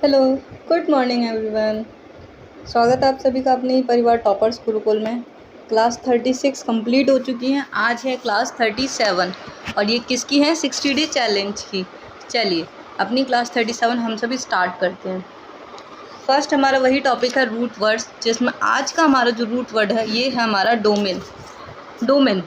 Hello, good morning everyone. स्वागत है आप सभी का अपने ही परिवार टॉपर्स गुरुकुल में। क्लास 36 कंप्लीट हो चुकी है। आज है क्लास 37 और ये किसकी है? 60 डे चैलेंज की। चलिए अपनी क्लास 37 हम सभी स्टार्ट करते हैं। फर्स्ट हमारा वही टॉपिक है रूट वर्ड्स, जिसमें आज का हमारा जो रूट वर्ड है ये है हमारा डोमेन। डोमेन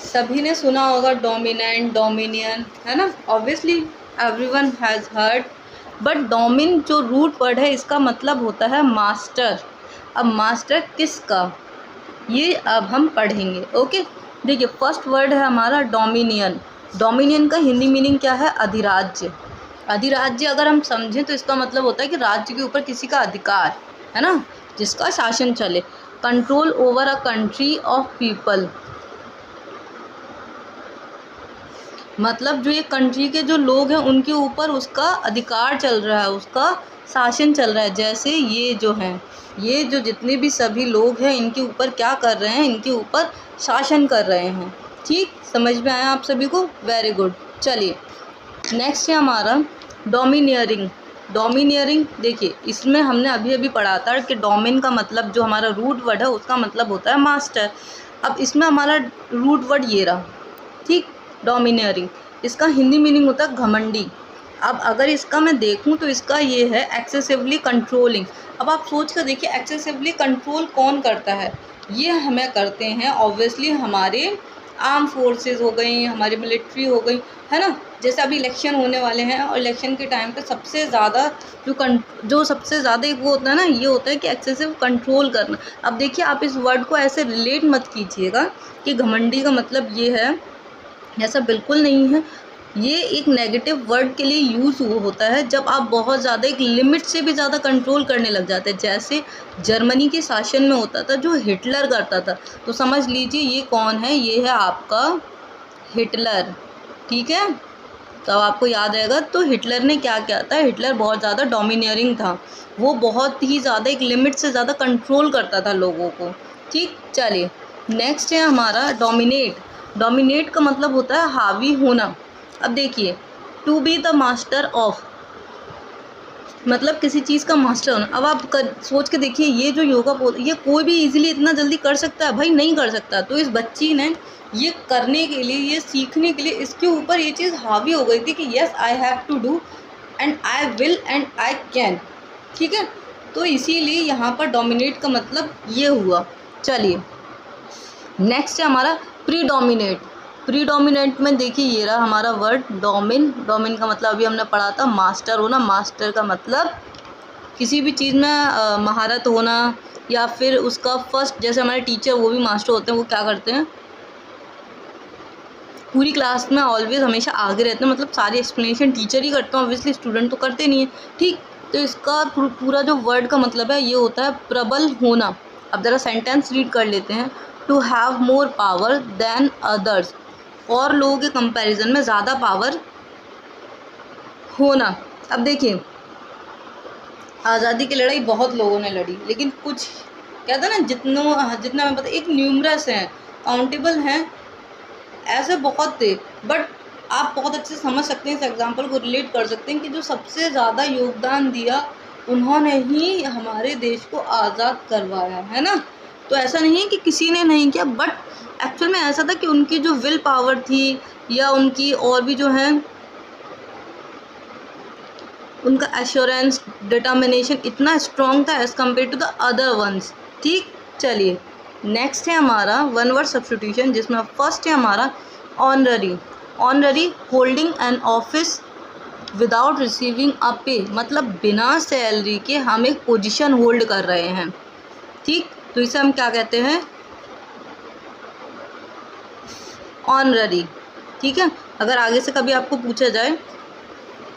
सभी ने सुना होगा, डोमिनेंट, डोमिनियन, है ना। Obviously everyone has heard. But domin जो रूट वर्ड है इसका मतलब होता है मास्टर। अब मास्टर किसका, ये अब हम पढ़ेंगे। ओके, देखिए फर्स्ट वर्ड है हमारा डोमिनियन। डोमिनियन का हिंदी मीनिंग क्या है? अधिराज्य। अधिराज्य अगर हम समझें तो इसका मतलब होता है कि राज्य के ऊपर किसी का अधिकार, है ना, जिसका शासन चले। Control over a country of people, मतलब जो ये कंट्री के जो लोग हैं उनके ऊपर उसका अधिकार चल रहा है, उसका शासन चल रहा है। जैसे ये जो हैं, ये जो जितने भी सभी लोग हैं इनके ऊपर क्या कर रहे हैं? इनके ऊपर शासन कर रहे हैं। ठीक, समझ में आया आप सभी को? Very good. चलिए नेक्स्ट है हमारा डोमिनियरिंग। डोमिनियरिंग देखिए, इसमें हमने अभी अभी पढ़ा था कि डोमिन का मतलब जो हमारा रूट वर्ड है उसका मतलब होता है मास्टर। अब इसमें हमारा रूट वर्ड ये रहा, ठीक, डोमिनियरिंग। इसका हिंदी मीनिंग होता है घमंडी। अब अगर इसका मैं देखूं तो इसका ये है एक्सेसिवली कंट्रोलिंग। अब आप सोच कर देखिए, एक्सेसिवली कंट्रोल कौन करता है? ये हमें करते हैं ऑब्वियसली हमारे आर्म फोर्सेस हो गई, हमारी मिलिट्री हो गई, है ना। जैसे अभी इलेक्शन होने वाले हैं और इलेक्शन के टाइम पे सबसे ज़्यादा जो सबसे ज़्यादा एक वो होता है ना, ये होता है कि एक्सेसिव कंट्रोल करना। अब देखिए आप इस वर्ड को ऐसे रिलेट मत कीजिएगा कि घमंडी का मतलब ये है, ऐसा बिल्कुल नहीं है। ये एक नेगेटिव वर्ड के लिए यूज़ होता है जब आप बहुत ज़्यादा एक लिमिट से भी ज़्यादा कंट्रोल करने लग जाते हैं। जैसे जर्मनी के शासन में होता था जो हिटलर करता था, तो समझ लीजिए ये कौन है? ये है आपका हिटलर। ठीक है, तो अब आपको याद आएगा तो हिटलर ने क्या किया था। हिटलर बहुत ज़्यादा डोमिनियरिंग था, वो बहुत ही ज़्यादा एक लिमिट से ज़्यादा कंट्रोल करता था लोगों को। ठीक, चलिए नेक्स्ट है हमारा डोमिनेट। डोमिनेट का मतलब होता है हावी होना। अब देखिए, to be the master of, मतलब किसी चीज़ का मास्टर होना। अब आप सोच के देखिए, ये जो योगा ये कोई भी इजीली इतना जल्दी कर सकता है? भाई नहीं कर सकता। तो इस बच्ची ने ये करने के लिए, ये सीखने के लिए इसके ऊपर ये चीज़ हावी हो गई थी कि yes I have to do and I will and I can. ठीक है, तो इसीलिए यहाँ पर डोमिनेट का मतलब ये हुआ। चलिए नेक्स्ट है हमारा प्रीडोमिनेट। प्रीडोमिनेंट में देखिए ये रहा हमारा वर्ड डोमिन। डोमिन का मतलब अभी हमने पढ़ा था मास्टर होना। मास्टर का मतलब किसी भी चीज़ में महारत होना, या फिर उसका फर्स्ट, जैसे हमारे टीचर वो भी मास्टर होते हैं। वो क्या करते हैं? पूरी क्लास में ऑलवेज हमेशा आगे रहते हैं, मतलब सारी एक्सप्लेनेशन टीचर ही करते हैं, ऑब्वियसली स्टूडेंट तो करते नहीं है। ठीक, तो इसका पूरा जो वर्ड का मतलब है ये होता है प्रबल होना। अब ज़रा सेंटेंस रीड कर लेते हैं। To have more power than others, और लोगों के कंपैरिजन में ज़्यादा पावर होना। अब देखिए, आज़ादी की लड़ाई बहुत लोगों ने लड़ी, लेकिन कुछ कहते हैं ना, जितना हमें पता, एक न्यूमरस हैं, काउंटेबल हैं, ऐसे बहुत थे। बट आप बहुत अच्छे से समझ सकते हैं, इस एग्जाम्पल को रिलेट कर सकते हैं कि जो सबसे ज़्यादा योगदान दिया उन्होंने ही हमारे देश को आज़ाद करवाया, है ना। तो ऐसा नहीं है कि किसी ने नहीं किया, बट एक्चुअल में ऐसा था कि उनकी जो विल पावर थी, या उनकी और भी जो है उनका एश्योरेंस, डिटर्मिनेशन इतना स्ट्रॉन्ग था as compared to the other ones. ठीक, चलिए नेक्स्ट है हमारा वन वर्ड सब्स्टिट्यूशन, जिसमें फर्स्ट है हमारा honorary. Honorary, holding an office without receiving a pay, मतलब बिना सैलरी के हम एक पोजीशन होल्ड कर रहे हैं। ठीक, तो इसे हम क्या कहते हैं? ऑनररी। ठीक है, अगर आगे से कभी आपको पूछा जाए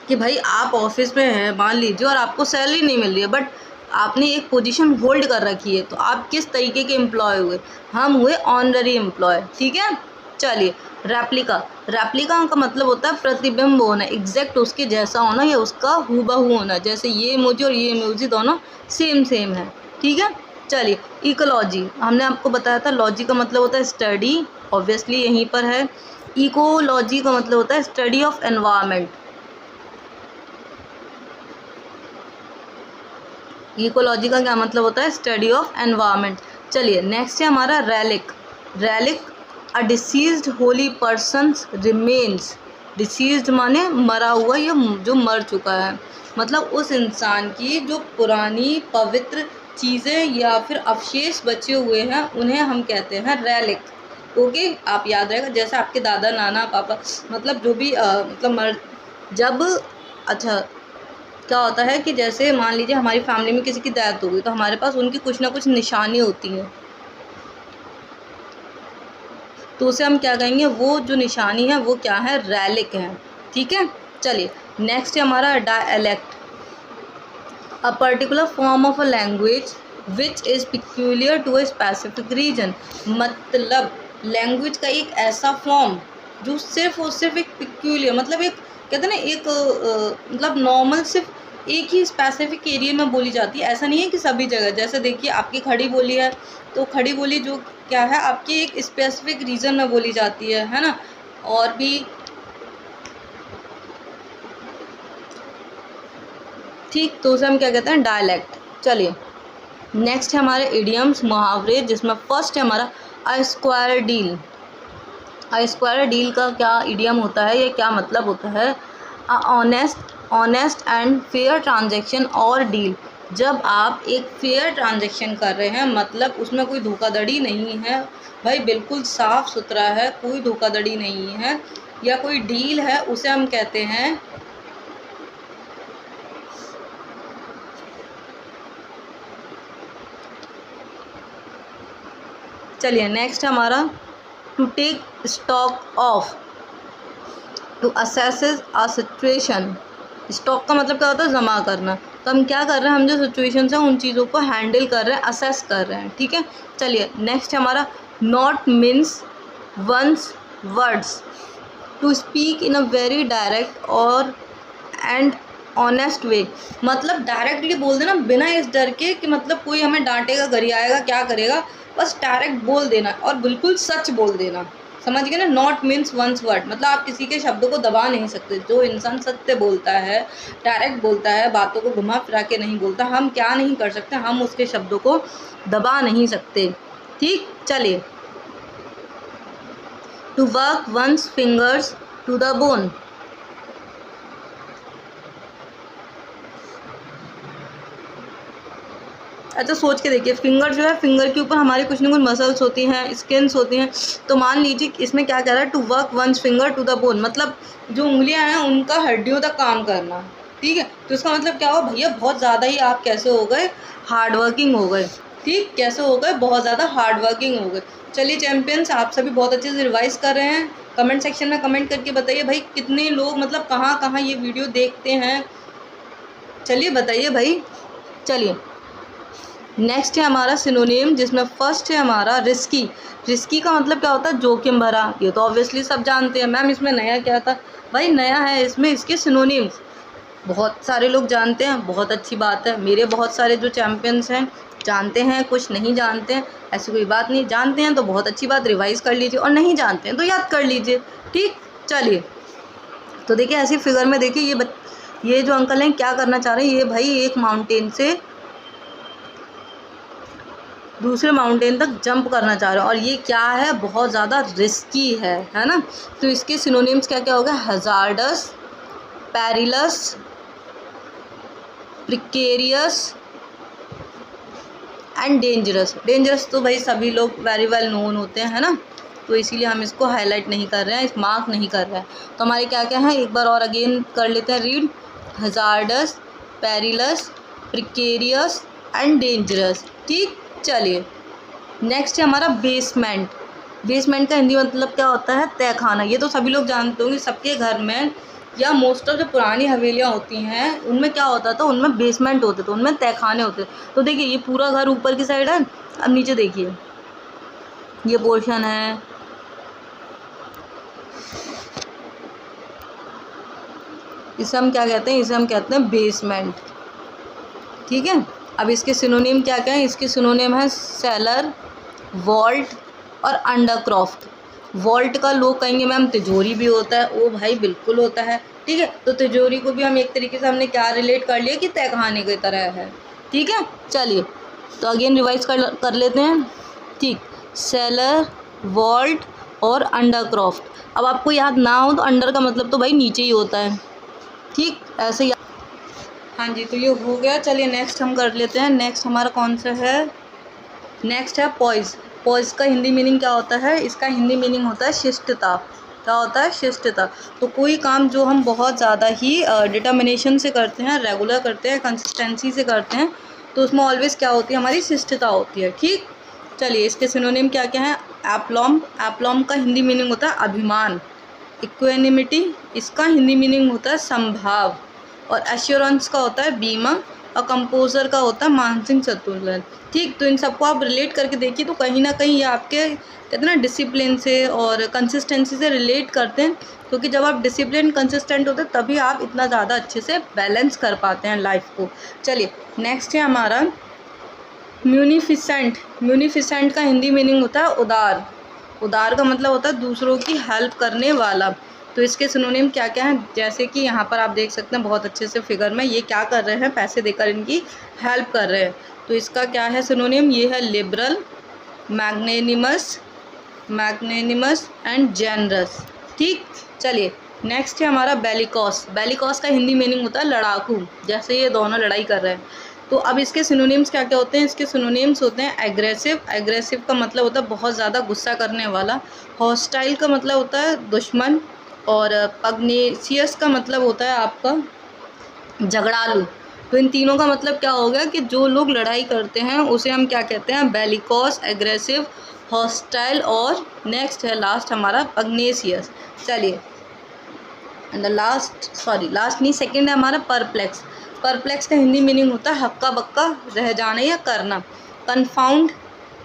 कि भाई आप ऑफिस में हैं मान लीजिए और आपको सैलरी नहीं मिल रही है, बट आपने एक पोजीशन होल्ड कर रखी है, तो आप किस तरीके के एम्प्लॉय हुए? हम हुए ऑनररी एम्प्लॉय। ठीक है, चलिए रेप्लिका। रेप्लिका का मतलब होता है प्रतिबिंब होना, एग्जैक्ट उसके जैसा होना या उसका हूबहू होना। जैसे ये इमोजी और ये इमोजी दोनों सेम सेम है। ठीक है, चलिए इकोलॉजी, हमने आपको बताया था लॉजी का मतलब होता है स्टडी, ऑब्वियसली यहीं पर है। इकोलॉजी का मतलब होता है स्टडी ऑफ एनवायरनमेंट। इकोलॉजी का क्या मतलब होता है? Study of environment. चलिए नेक्स्ट है हमारा relic. Relic a deceased holy persons remains. Deceased माने मरा हुआ या जो मर चुका है, मतलब उस इंसान की जो पुरानी पवित्र चीज़ें या फिर अवशेष बचे हुए हैं उन्हें हम कहते हैं रेलिक। ओके, आप याद रहेगा, जैसे आपके दादा नाना पापा मतलब जो भी मतलब मर जब अच्छा क्या होता है कि जैसे मान लीजिए हमारी फैमिली में किसी की डेथ हो गई तो हमारे पास उनकी कुछ ना कुछ निशानी होती हैं, तो उसे हम क्या कहेंगे? वो जो निशानी है वो क्या है? रेलिक है। ठीक है, चलिए नेक्स्ट है हमारा dialect. A particular form of a language which is peculiar to a specific region. मतलब लैंग्वेज का एक ऐसा फॉर्म जो सिर्फ और सिर्फ एक पिक्यूलियर मतलब एक कहते हैं ना एक मतलब नॉर्मल सिर्फ एक ही स्पेसिफिक एरिया में बोली जाती है, ऐसा नहीं है कि सभी जगह। जैसे देखिए आपकी खड़ी बोली है तो खड़ी बोली जो क्या है आपकी एक स्पेसिफिक रीजन में बोली जाती है ना। और भी ठीक, तो उसे हम क्या कहते हैं? डायलेक्ट। चलिए नेक्स्ट है हमारे इडियम्स, मुहावरे, जिसमें फर्स्ट है हमारा a square deal. A square deal का क्या इडियम होता है, ये क्या मतलब होता है? अ ऑनेस्ट एंड फेयर ट्रांजैक्शन और डील। जब आप एक फेयर ट्रांजैक्शन कर रहे हैं मतलब उसमें कोई धोखाधड़ी नहीं है भाई, बिल्कुल साफ़ सुथरा है, कोई धोखाधड़ी नहीं है, या कोई डील है, उसे हम कहते हैं चलिए नेक्स्ट हमारा to take stock of, to assess a situation. Stock का मतलब क्या होता है? जमा करना। तो हम क्या कर रहे हैं? हम जो सिचुएशन है उन चीज़ों को हैंडल कर रहे हैं, असेस कर रहे हैं। ठीक है, चलिए नेक्स्ट हमारा not mince one's words, to speak in a very direct और एंड ऑनेस्ट वे। मतलब डायरेक्टली बोल देना बिना इस डर के कि मतलब कोई हमें डांटेगा, गरियाएगा, क्या करेगा, बस डायरेक्ट बोल देना और बिल्कुल सच बोल देना। समझ गए ना? नॉट मीन्स वंस वर्ड मतलब आप किसी के शब्दों को दबा नहीं सकते। जो इंसान सत्य बोलता है, डायरेक्ट बोलता है, बातों को घुमा फिरा के नहीं बोलता, हम क्या नहीं कर सकते? हम उसके शब्दों को दबा नहीं सकते। ठीक, चलिए to work one's fingers to the bone. अच्छा सोच के देखिए, फिंगर जो है, फिंगर के ऊपर हमारी कुछ ना कुछ मसल्स होती हैं, स्किन्स होती हैं। तो मान लीजिए इसमें क्या कह रहा है? To work one's finger to the bone, मतलब जो उंगलियां हैं उनका हड्डियों तक काम करना। ठीक है, तो इसका मतलब क्या हुआ भैया? बहुत ज़्यादा ही आप कैसे हो गए? हार्ड वर्किंग हो गए। ठीक, कैसे हो गए? बहुत ज़्यादा हार्ड वर्किंग हो गए। चलिए चैम्पियंस, आप सभी बहुत अच्छे से रिवाइज कर रहे हैं। कमेंट सेक्शन में कमेंट करके बताइए भाई कितने लोग मतलब कहाँ कहाँ ये वीडियो देखते हैं। चलिए बताइए भाई। चलिए नेक्स्ट है हमारा सिनोनिम, जिसमें फर्स्ट है हमारा रिस्की। रिस्की का मतलब क्या होता है? जोखिम भरा। ये तो ऑब्वियसली सब जानते हैं। मैम इसमें नया क्या था? भाई नया है इसमें इसके सिनोनिम्स बहुत सारे लोग जानते हैं, बहुत अच्छी बात है। मेरे बहुत सारे जो चैम्पियंस हैं जानते हैं, कुछ नहीं जानते हैं, ऐसी कोई बात नहीं। जानते हैं तो बहुत अच्छी बात, रिवाइज़ कर लीजिए, और नहीं जानते हैं तो याद कर लीजिए। ठीक, चलिए तो देखिए ऐसी फिगर में देखिए ये जो अंकल हैं क्या करना चाह रहे हैं? ये भाई एक माउंटेन से दूसरे माउंटेन तक जंप करना चाह रहे हो, और ये क्या है? बहुत ज़्यादा रिस्की है ना। तो इसके सिनोनिम्स क्या क्या हो गए? Hazards, perilous, precarious and dangerous. Dangerous तो भाई सभी लोग वेरी वेल नोन होते हैं, है ना, तो इसीलिए हम इसको हाईलाइट नहीं कर रहे हैं, इस मार्क नहीं कर रहे हैं। तो हमारे क्या क्या हैं? एक बार और अगेन कर लेते हैं read. Hazards, perilous, precarious and dangerous. ठीक, चलिए नेक्स्ट है हमारा बेसमेंट। बेसमेंट का हिंदी मतलब क्या होता है? तहखाना। ये तो सभी लोग जानते होंगे, सबके घर में या मोस्ट ऑफ जो पुरानी हवेलियाँ होती हैं उनमें क्या होता था? उनमें बेसमेंट होते थे, उनमें तहखाने होते थे। तो देखिए ये पूरा घर ऊपर की साइड है, अब नीचे देखिए ये पोर्शन है, इसे हम क्या कहते हैं? इसे हम कहते हैं बेसमेंट। ठीक है, अब इसके सिनोनिम क्या क्या है? इसके सिनोनिम है सेलर, वॉल्ट और अंडरक्रॉफ्ट। वॉल्ट का लोग कहेंगे मैम तिजोरी भी होता है। ओ भाई बिल्कुल होता है। ठीक है, तो तिजोरी को भी हम एक तरीके से हमने क्या रिलेट कर लिया कि तहखाने की तरह है। ठीक है, चलिए तो अगेन रिवाइज कर लेते हैं। ठीक, सेलर, वॉल्ट और अंडरक्रॉफ्ट। अब आपको याद ना हो तो अंडर का मतलब तो भाई नीचे ही होता है, ठीक, ऐसे ही। हाँ जी, तो ये हो गया। चलिए नेक्स्ट हम कर लेते हैं। नेक्स्ट हमारा कौन सा है? नेक्स्ट है पॉइज। पॉइज का हिंदी मीनिंग क्या होता है? इसका हिंदी मीनिंग होता है शिष्टता। क्या होता है? शिष्टता। तो कोई काम जो हम बहुत ज़्यादा ही डिटर्मिनेशन से करते हैं, रेगुलर करते हैं, कंसिस्टेंसी से करते हैं, तो उसमें ऑलवेज क्या होती है? हमारी शिष्टता होती है। ठीक, चलिए इसके सिनोनिम क्या क्या हैं? एप्लॉम। एप्लॉम का हिंदी मीनिंग होता है अभिमान। इक्वेनिमिटी, इसका हिंदी मीनिंग होता है संभाव। और एश्योरेंस का होता है बीमा। और कंपोजर का होता है मानसिक संतुलन। ठीक, तो इन सबको आप रिलेट करके देखिए तो कहीं ना कहीं ये आपके कहते हैं ना डिसिप्लिन से और कंसिस्टेंसी से रिलेट करते हैं, क्योंकि जब आप डिसिप्लिन कंसिस्टेंट होते हैं तभी आप इतना ज़्यादा अच्छे से बैलेंस कर पाते हैं लाइफ को। चलिए नेक्स्ट है हमारा म्यूनिफिसेंट। म्यूनिफिसेंट का हिंदी मीनिंग होता है उदार। उदार का मतलब होता है दूसरों की हेल्प करने वाला। तो इसके सिनोनिम क्या क्या हैं? जैसे कि यहाँ पर आप देख सकते हैं बहुत अच्छे से फिगर में, ये क्या कर रहे हैं? पैसे देकर इनकी हेल्प कर रहे हैं। तो इसका क्या है सिनोनिम? ये है लिबरल, मैग्नेनिमस, मैग्नेनिमस एंड जेनरस। ठीक, चलिए नेक्स्ट है हमारा बेलिकॉस। बेलिकॉस का हिंदी मीनिंग होता है लड़ाकू, जैसे ये दोनों लड़ाई कर रहे हैं। तो अब इसके सिनोनिम्स क्या क्या होते हैं? इसके सिनोनिम्स होते हैं एग्रेसिव। एग्रेसिव का मतलब होता है बहुत ज़्यादा गुस्सा करने वाला। हॉस्टाइल का मतलब होता है दुश्मन। और पग्नेशियस का मतलब होता है आपका झगड़ालू। तो इन तीनों का मतलब क्या हो गया कि जो लोग लड़ाई करते हैं उसे हम क्या कहते हैं? बेलिकॉस, एग्रेसिव, हॉस्टाइल और नेक्स्ट है लास्ट हमारा पग्नेशियस। चलिए एंड लास्ट नहीं, सेकंड है हमारा परप्लेक्स। परप्लेक्स का हिंदी मीनिंग होता है हक्का बक्का रह जाना या करना। कन्फाउंड,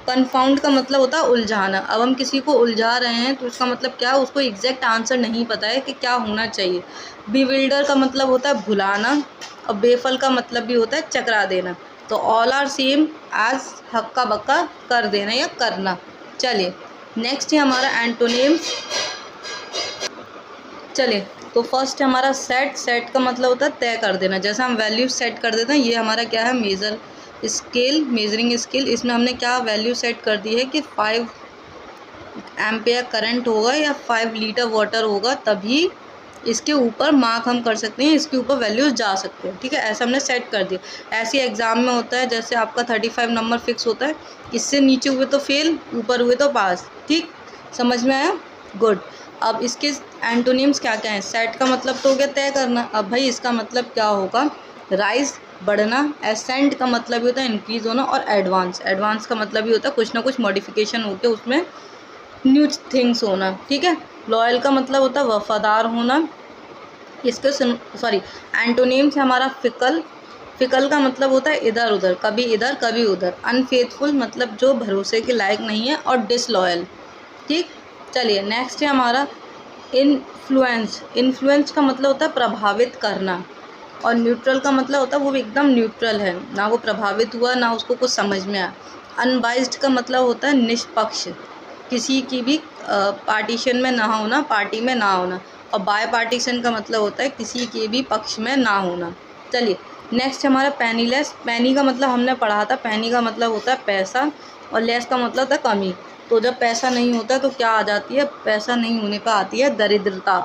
कन्फाउंड का मतलब होता है उलझाना। अब हम किसी को उलझा रहे हैं तो इसका मतलब क्या है? उसको एग्जैक्ट आंसर नहीं पता है कि क्या होना चाहिए। बिविल्डर का मतलब होता है भुलाना। और बेफल का मतलब भी होता है चकरा देना। तो ऑल आर सेम एज हक्का बक्का कर देना या करना। चलिए नेक्स्ट है हमारा एंटोनिम्स। चलिए तो फर्स्ट है हमारा सेट। सेट का मतलब होता है तय कर देना। जैसे हम वैल्यू सेट कर देते हैं, ये हमारा क्या है? Major scale, measuring scale. इसमें हमने क्या वैल्यू सेट कर दी है कि 5 एम्पेयर करंट होगा या 5 लीटर वाटर होगा, तभी इसके ऊपर मार्क हम कर सकते हैं, इसके ऊपर वैल्यूज जा सकते हैं। ठीक है, ऐसा हमने सेट कर दिया। ऐसे एग्ज़ाम में होता है, जैसे आपका 35 नंबर फिक्स होता है, इससे नीचे हुए तो फेल, ऊपर हुए तो पास। ठीक, समझ में आया? गुड। अब इसके एंटोनिम्स क्या क्या हैं? सेट का मतलब तो हो गया तय करना। अब भाई इसका मतलब क्या होगा? राइज, बढ़ना। एसेंट का मतलब भी होता है इंक्रीज होना। और एडवांस, एडवांस का मतलब भी होता है कुछ ना कुछ मॉडिफिकेशन होकर उसमें न्यू थिंग्स होना। ठीक है। लॉयल का मतलब होता है वफादार होना। इसके एंटोनिम्स है हमारा फिकल। फिकल का मतलब होता है इधर उधर, कभी इधर कभी उधर। अनफेथफुल मतलब जो भरोसे के लायक नहीं है। और डिसलॉयल। ठीक, चलिए नेक्स्ट है हमारा इन्फ्लुएंस। इन्फ्लुएंस का मतलब होता है प्रभावित करना। और न्यूट्रल का मतलब होता है वो एकदम न्यूट्रल है, ना वो प्रभावित हुआ ना उसको कुछ समझ में आया। अनबाइज्ड का मतलब होता है निष्पक्ष, किसी की भी पार्टीशन में ना होना, पार्टी में ना होना। और बाय पार्टीशन का मतलब होता है किसी के भी पक्ष में ना होना। चलिए नेक्स्ट हमारा पेनीलेस। पेनी का मतलब हमने पढ़ा था, पेनी का मतलब होता है पैसा। और लेस का मतलब होता है कमी। तो जब पैसा नहीं होता तो क्या आ जाती है? पैसा नहीं होने पर आती है दरिद्रता।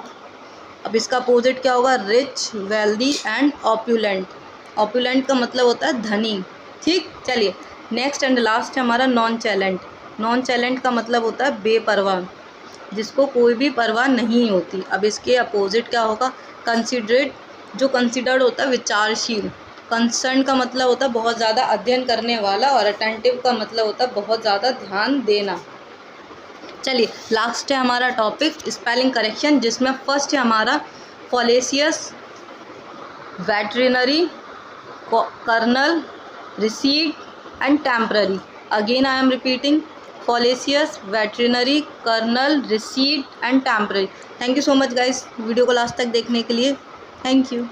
अब इसका अपोजिट क्या होगा? Rich, wealthy and opulent. Opulent का मतलब होता है धनी। ठीक, चलिए नेक्स्ट एंड लास्ट है हमारा नॉन चैलेंट। नॉन चैलेंट का मतलब होता है बेपरवाह, जिसको कोई भी परवाह नहीं होती। अब इसके अपोजिट क्या होगा? कंसिडरेट, जो कंसिडर्ड होता है विचारशील। कंसर्न का मतलब होता है बहुत ज़्यादा अध्ययन करने वाला। और अटेंटिव का मतलब होता है बहुत ज़्यादा ध्यान देना। चलिए लास्ट है हमारा टॉपिक स्पेलिंग करेक्शन, जिसमें फर्स्ट है हमारा fallacious, veterinary, colonel, receipt and temporary. Again I am repeating, fallacious, veterinary, colonel, receipt and temporary. Thank you so much guys video को लास्ट तक देखने के लिए। Thank you.